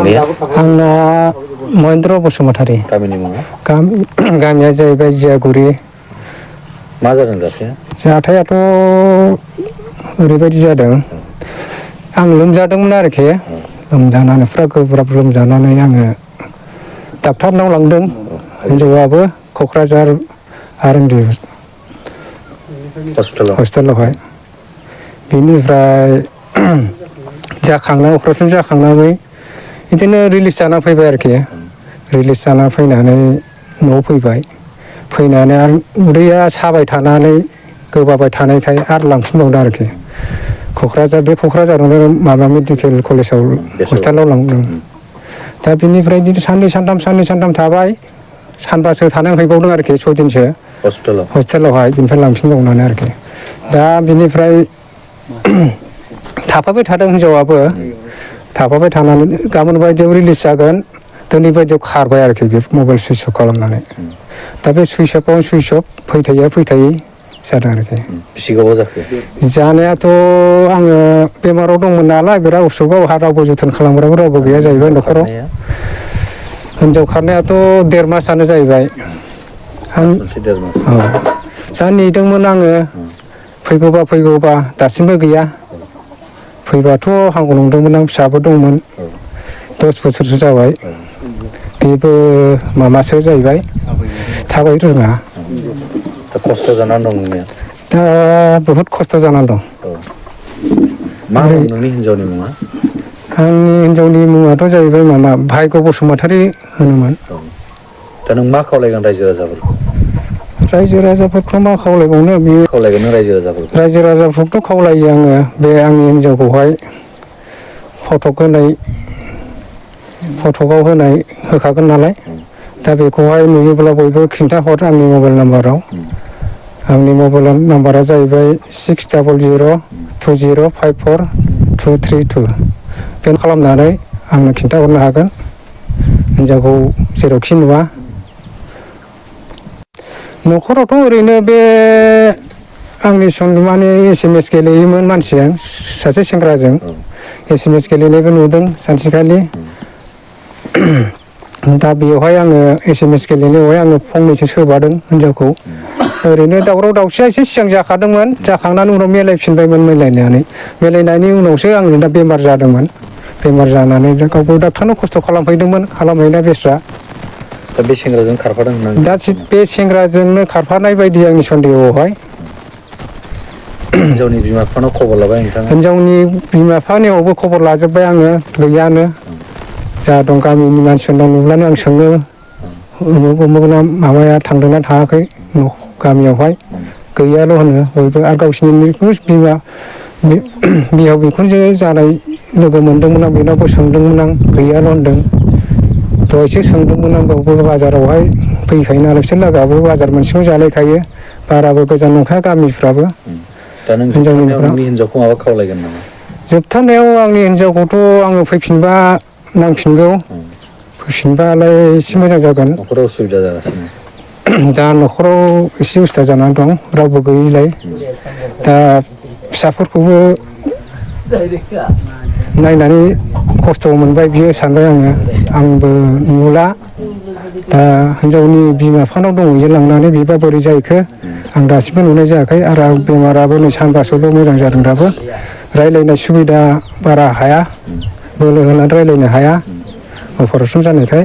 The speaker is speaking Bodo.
नोंनिया आंना महेन्द्र बसुमतारी गामिनि मुङा गामिया जाहैबाय जियागुरि मा जादों जाथाया जाथायाथ' ओरैबायदि जादों आं लोमजादोंमोन आरोखि लोमजानानै फुरा गोब्राब लोमजानानै आङो डाक्टारनाव लांदों हिन्जावाबो क'क्राझार आरएनडि हस्पिटालावहाय बिनिफ्राय अपारेसन जाखांनानै बिदिनो रिलिज जाना फैबाय आरोखि रिलिज जाना फैनानै न'आव फैनानै आरो उदैया साबाय थानानै गोबाबाय थानायखाय आरो लांफिनबावदों आरोखि क'क्राझारावनो माबा मेडिकेल कलेजाव हस्पिटालाव लांदों दा बिनिफ्राय बिदि साननै सानथाम थाबाय सानबासो थानानै फैबावदों आरोखि 6 दिनसो हस्पिटालावहाय बिनिफ्राय लांफिनबावनानै आरोखि दा बिनिफ्राय थाफाबाय थादों हिन्जावाबो थाफाबाय थानानै गाबोन बायदियाव रिलिज जागोन दिनै बायदियाव खारबाय आरोखि बे मबाइल सुइस अफ खालामनानै दा बे सुइस अफ फैथायै जादों आरोखि बेसे गोबाव जाखो जानायाथ' आङो बेमाराव दंमोन नालाय बिराद उसुगाव रावबो जोथोन खालामग्राबो रावबो गैया जाहैबाय न'खराव हिन्जाव खारनायाथ' 1.5 मासानो जाहैबाय दा नेदोंमोन आङो फैगौबा दासिमबो गैया फैबाथ' हामगौ नंदोंमोन आं फिसाबो दंमोन 10 बोसोरसो जाबाय बेबो मामासो जाहैबाय थाबाय रोङा खस्थ' जानानै दं नोंनिया दा बहुद खस्थ' जानानै दं मा नोंनि हिन्जावनि मुङा आंनि हिन्जावनि मुङाथ' जाहैबाय भाग्य बसुमतारी होनोमोन दा नों मा खावलायगोन रायजो राजाफोरखौ मा खावलायबावनो बे खावलायगोन रायजो राजाफोरखौथ' खावलायो आङो बे आंनि हिन्जावखौहाय फटकआव होखागोन नालाय दा बेखौहाय नुयोब्ला बयबो खिन्थाहर आंनि मबाइल नाम्बाराव आंनि मबाइल नाम्बारा जाहैबाय 6002054232 बेन खालामनानै आंनो खिन्थाहरनो हागोन हिन्जावखौ जेरावखि नुवा न'खरावथ' ओरैनो बे आंनि माने SMS गेलेयोमोन मानसिया सासे सेंग्राजों SMS गेलेनायबो नुदों सानसेखालि दा बेवहाय आङो SMS गेलेनायावहाय आङो फंनैसो सोबादों हिन्जावखौ ओरैनो दावराव दावसिया एसे सिगां जाखादोंमोन जाखांनानै उनाव मिलायफिनबायमोन मिलायनायनि उनावसो आङो दा बेमार जादोंमोन बेमार जानानै गावबो डाक्टारनाव खस्थ' खालामहैना बेस्रा दा बे सेंग्राजों खारफादों होननानै दा बे सेंग्राजोंनो खारफानाय बायदि आंनि सन्देहआवहाय हिन्जावनि बिमा बिफानाव खबर लाबाय नोंथाङा हिन्जावनि बिमा बिफानियावबो खबर लाजोब्बाय आङो गैयानो जा दं गामिनि मानसिफोरनाव नुब्लानो आं सोङो उमुगना माबाया थांदोंना थाङाखै गामियावहाय गैयाल' होनो बयबो आरो गावसिनि बिहाव बिखुनजो जानाय लोगो मोनदोंमोन आं बेनावबो सोंदोंमोन आं गैयाल' होनदों दहायसो सोंदोंमोन आं बावबो बाजारावहाय फैखायो नालाय बिसोर लोगोआबो बाजार मोनसेखौ जालायखायो बाराबो गोजान नंखाया गामिफ्राबो दा नों नोंनि हिन्जावखौ माबा खावलायगोन नामा जोबथारनायाव आंनि हिन्जावखौथ' आङो फैफिनबा नांफिनगौ फैफिनबालाय एसे मोजां जागोन न'खराव उसुबिदा जागासिनो दा न'खराव एसे उसुबिदा जानानै दं रावबो गैयिलाय दा फिसाफोरखौबो नायनानै खस्थ' मोनबाय बियो सानबाय आंबो नुला दा हिन्जावनि बिमा बिफानाव दंहैयो लांनानै बेबा बोरै जाहैखो आं दासिमबो नुनाय जायाखै आरो बेमाराबो नै सानबासोल' मोजां जादों दाबो रायज्लायनाय सुबिदा बारा हाया बोलो होनानै रायज्लायनो हाया अपारेसन जानायखाय